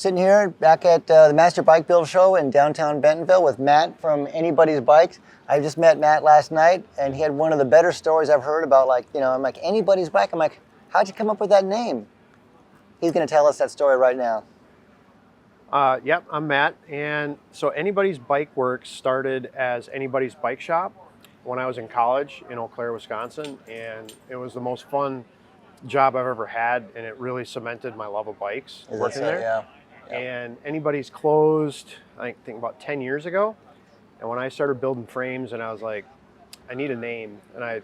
sitting here back at the Master Bike Build Show in downtown Bentonville with Matt from Anybody's Bikes. I just met Matt last night, and he had one of the better stories I've heard about, like, you know, I'm like, Anybody's Bike? I'm like, how'd you come up with that name? He's going to tell us that story right now. Yep, I'm Matt, and so Anybody's Bike Works started as Anybody's Bike Shop when I was in college in Eau Claire, Wisconsin, and it was the most fun job I've ever had, and it really cemented my love of bikes working there. Yeah. And Anybody's closed, I think about 10 years ago, and when I started building frames, and I was like, I need a name, and a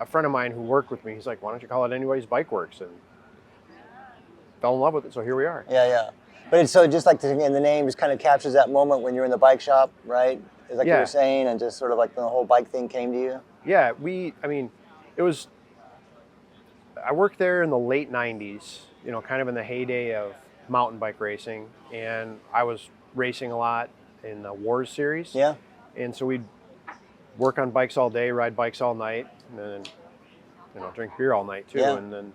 friend of mine who worked with me, he's like, why don't you call it Anybody's Bike Works, and fell in love with it, so here we are. Yeah. But it's so just like the name just kind of captures that moment when you're in the bike shop, right? It's like you were saying, and just sort of like the whole bike thing came to you. Yeah, I worked there in the late 90s, you know, kind of in the heyday of mountain bike racing, and I was racing a lot in the Wars series. Yeah. And so we'd work on bikes all day, ride bikes all night, and then, you know, drink beer all night too. Yeah. And then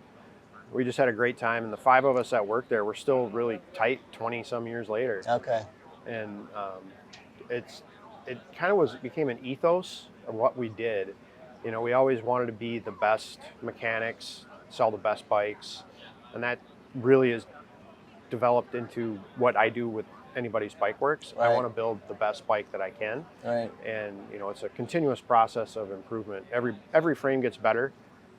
we just had a great time, and the 5 of us that worked there were still really tight 20 some years later. Okay. And it kind of became an ethos of what we did. You know, we always wanted to be the best mechanics, sell the best bikes, and that really is developed into what I do with Anybody's Bike Works. Right. I want to build the best bike that I can. Right. And, you know, it's a continuous process of improvement. Every frame gets better,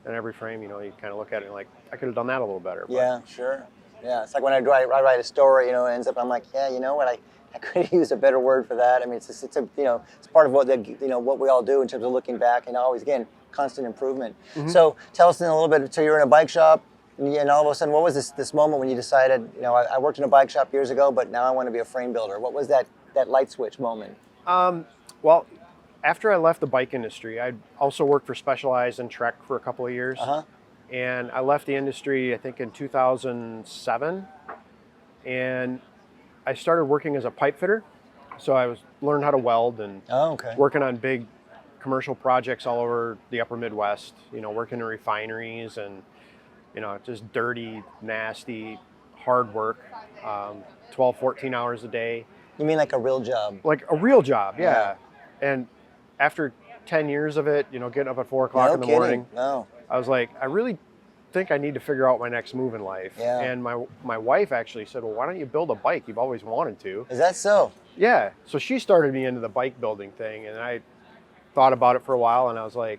and every frame, you know, you kind of look at it and like, I could have done that a little better. Yeah, sure. Yeah, it's like when I write a story, you know, it ends up, I'm like, yeah, you know what, I could have used a better word for that. I mean, it's you know, it's part of what what we all do in terms of looking back, and always, again, constant improvement. Mm-hmm. So tell us in a little bit. So you're in a bike shop, and all of a sudden, what was this moment when you decided, you know, I worked in a bike shop years ago, but now I want to be a frame builder? What was that light switch moment? Well, after I left the bike industry, I also worked for Specialized and Trek for a couple of years. Uh-huh. And I left the industry, I think, in 2007. And I started working as a pipe fitter. So I learned how to weld and working on big commercial projects all over the upper Midwest, you know, working in refineries and, you know, just dirty, nasty, hard work, 12, 14 hours a day. You mean like a real job? Like a real job, yeah. And after 10 years of it, you know, getting up at 4 o'clock in the morning, I was like, I really think I need to figure out my next move in life. Yeah. And my wife actually said, well, why don't you build a bike? You've always wanted to. Is that so? Yeah. So she started me into the bike building thing, and I thought about it for a while, and I was like,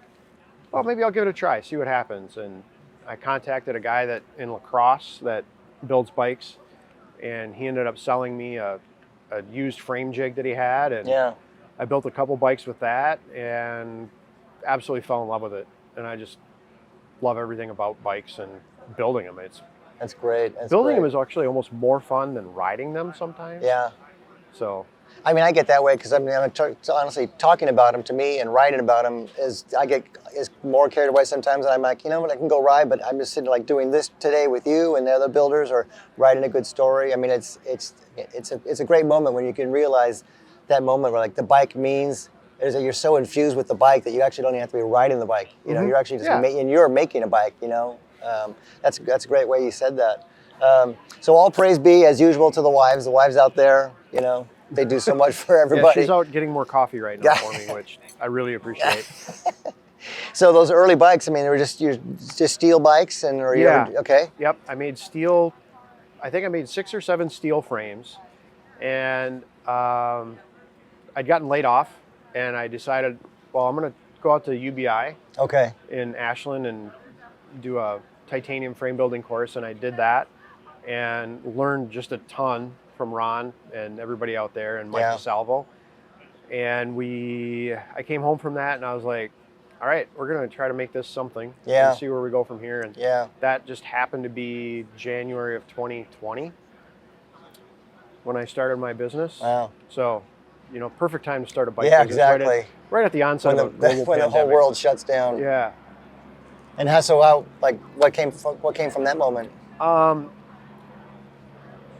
well, maybe I'll give it a try, see what happens. And I contacted a guy in La Crosse that builds bikes, and he ended up selling me a used frame jig that he had, and I built a couple bikes with that and absolutely fell in love with it. And I just love everything about bikes and building them. That's great. Building them is actually almost more fun than riding them sometimes. Yeah. So. I mean, I get that way because honestly, talking about them to me and writing about them is more carried away sometimes. And I'm like, you know what, I can go ride, but I'm just sitting like doing this today with you and the other builders, or writing a good story. I mean, it's a great moment when you can realize that moment where like the bike means is that you're so infused with the bike that you actually don't even have to be riding the bike. You know, you're actually just and you're making a bike. You know, that's a great way you said that. So all praise be as usual to the wives. The wives out there, you know. They do so much for everybody. Yeah, she's out getting more coffee right now for me, which I really appreciate. So those early bikes, I mean, they were just steel bikes, and okay. Yep, I made steel. I think I made 6 or 7 steel frames, and I'd gotten laid off, and I decided, well, I'm going to go out to UBI in Ashland and do a titanium frame building course, and I did that and learned just a ton from Ron and everybody out there, and Mike DeSalvo. And I came home from that, and I was like, all right, we're going to try to make this something and see where we go from here. And that just happened to be January of 2020 when I started my business. Wow. So, you know, perfect time to start a bike business. Exactly. Right at the onset of a global when the whole world shuts down. Yeah. And what came from that moment?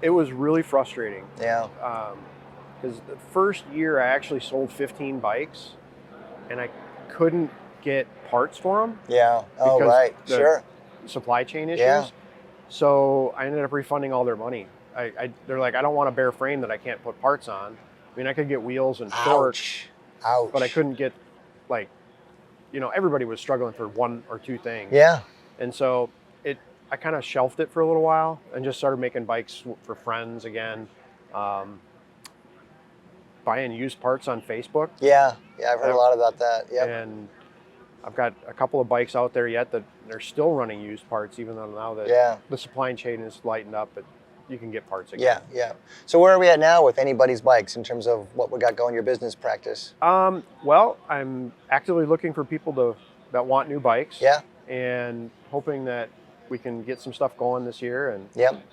It was really frustrating. Yeah. Because the first year I actually sold 15 bikes, and I couldn't get parts for them. Yeah. Oh, right. Sure. Supply chain issues. Yeah. So I ended up refunding all their money. they're like, I don't want a bare frame that I can't put parts on. I mean, I could get wheels and forks, Ouch. but I couldn't get, like, everybody was struggling for one or two things. Yeah. And so I kind of shelved it for a little while and just started making bikes for friends again. Buying used parts on Facebook. Yeah, I've heard a lot about that. Yep. And I've got a couple of bikes out there yet that they're still running used parts, even though now that the supply chain is lightened up, but you can get parts again. Yeah. So where are we at now with Anybody's Bikes in terms of what we got going, your business practice? Well, I'm actively looking for people that want new bikes. Yeah. And hoping that we can get some stuff going this year. And yep.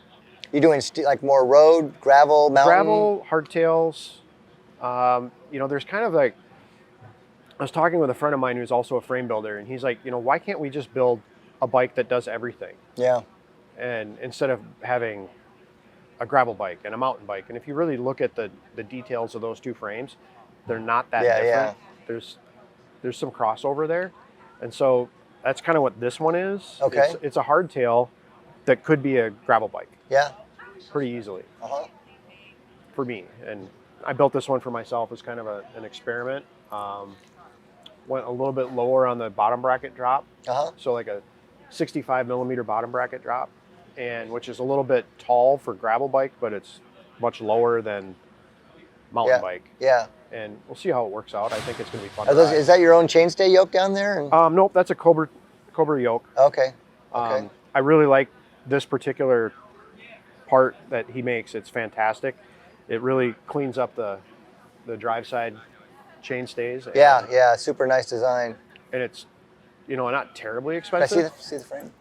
You doing like more road, gravel, mountain? Gravel, hardtails. There's kind of like, I was talking with a friend of mine who's also a frame builder, and he's like, why can't we just build a bike that does everything? Yeah. And instead of having a gravel bike and a mountain bike. And if you really look at the details of those two frames, they're not that different. Yeah. There's some crossover there. And so that's kind of what this one is. Okay. It's a hardtail that could be a gravel bike. Yeah. Pretty easily. Uh-huh. For me. And I built this one for myself as kind of an experiment. Went a little bit lower on the bottom bracket drop. Uh-huh. So like a 65 millimeter bottom bracket drop, and which is a little bit tall for gravel bike, but it's much lower than mountain bike. Yeah. And we'll see how it works out. I think it's going to be fun. Is that your own chainstay yoke down there? Nope, that's a Cobra yoke. Okay. I really like this particular part that he makes. It's fantastic. It really cleans up the drive side chainstays. Yeah, super nice design. And it's, not terribly expensive. Can I see the frame?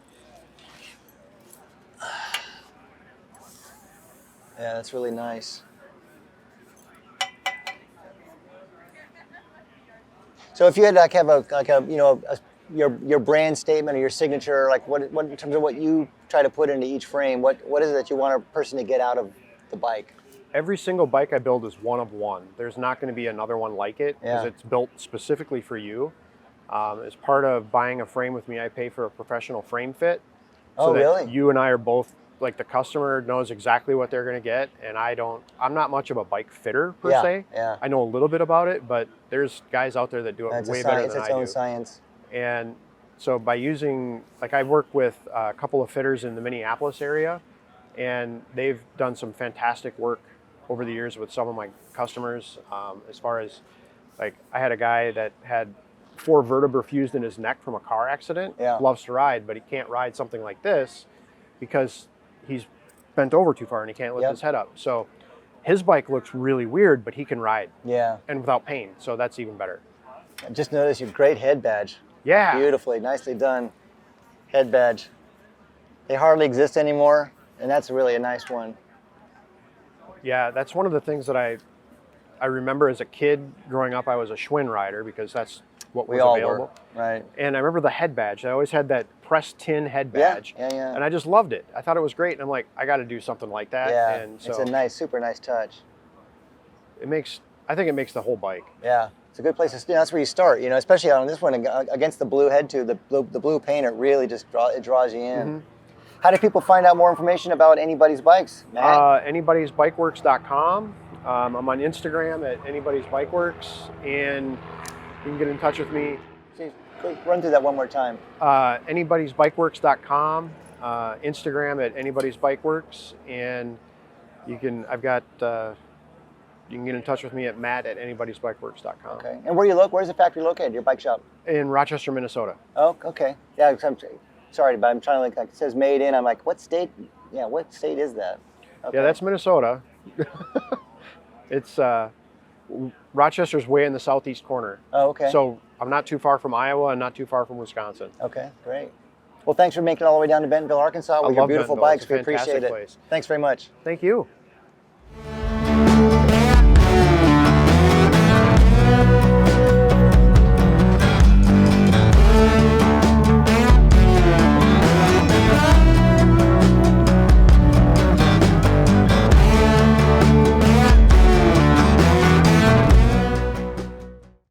Yeah, that's really nice. So if you had to have your brand statement or your signature, like what in terms of what you try to put into each frame, what is it that you want a person to get out of the bike? Every single bike I build is one of one. There's not going to be another one like it because it's built specifically for you. As part of buying a frame with me, I pay for a professional frame fit. So that you and I are both, like, the customer knows exactly what they're going to get, and I'm not much of a bike fitter per se. Yeah. I know a little bit about it, but there's guys out there that do it way better than I do. It's its own science. And so by using, like, I work with a couple of fitters in the Minneapolis area, and they've done some fantastic work over the years with some of my customers. As far as, like, I had a guy that had 4 vertebrae fused in his neck from a car accident. Yeah. Loves to ride, but he can't ride something like this because he's bent over too far and he can't lift his head up. So his bike looks really weird, but he can ride. Yeah. And without pain, so that's even better. I just noticed your great head badge. Yeah. Beautifully, nicely done. Head badge. They hardly exist anymore, and that's really a nice one. Yeah, that's one of the things that I remember as a kid growing up. I was a Schwinn rider because that's what was available. Right. And I remember the head badge. I always had that pressed tin head badge. Yeah. And I just loved it. I thought it was great. And I'm like, I got to do something like that. Yeah. And so it's a super nice touch. I think it makes the whole bike. Yeah. It's a good place to start. That's where you start, especially on this one against the blue head tube, the blue paint. It really just draws you in. Mm-hmm. How do people find out more information about Anybody's Bikes, Matt? Anybodiesbikeworks.com. I'm on Instagram at anybodiesbikeworks, and you can get in touch with me. Run through that one more time. Anybodiesbikeworks.com, Instagram at anybodiesbikeworks, and you can get in touch with me at matt@anybodiesbikeworks.com. Okay. And where's the factory located, your bike shop? In Rochester, Minnesota. Oh, okay. Yeah, sorry, but I'm trying to it says made in. I'm like, what state? Yeah, what state is that? Okay. Yeah, that's Minnesota. It's Rochester's way in the southeast corner. Oh, okay. So I'm not too far from Iowa and not too far from Wisconsin. Okay, great. Well, thanks for making it all the way down to Bentonville, Arkansas with your beautiful bikes. We appreciate it. Place. Thanks very much. Thank you.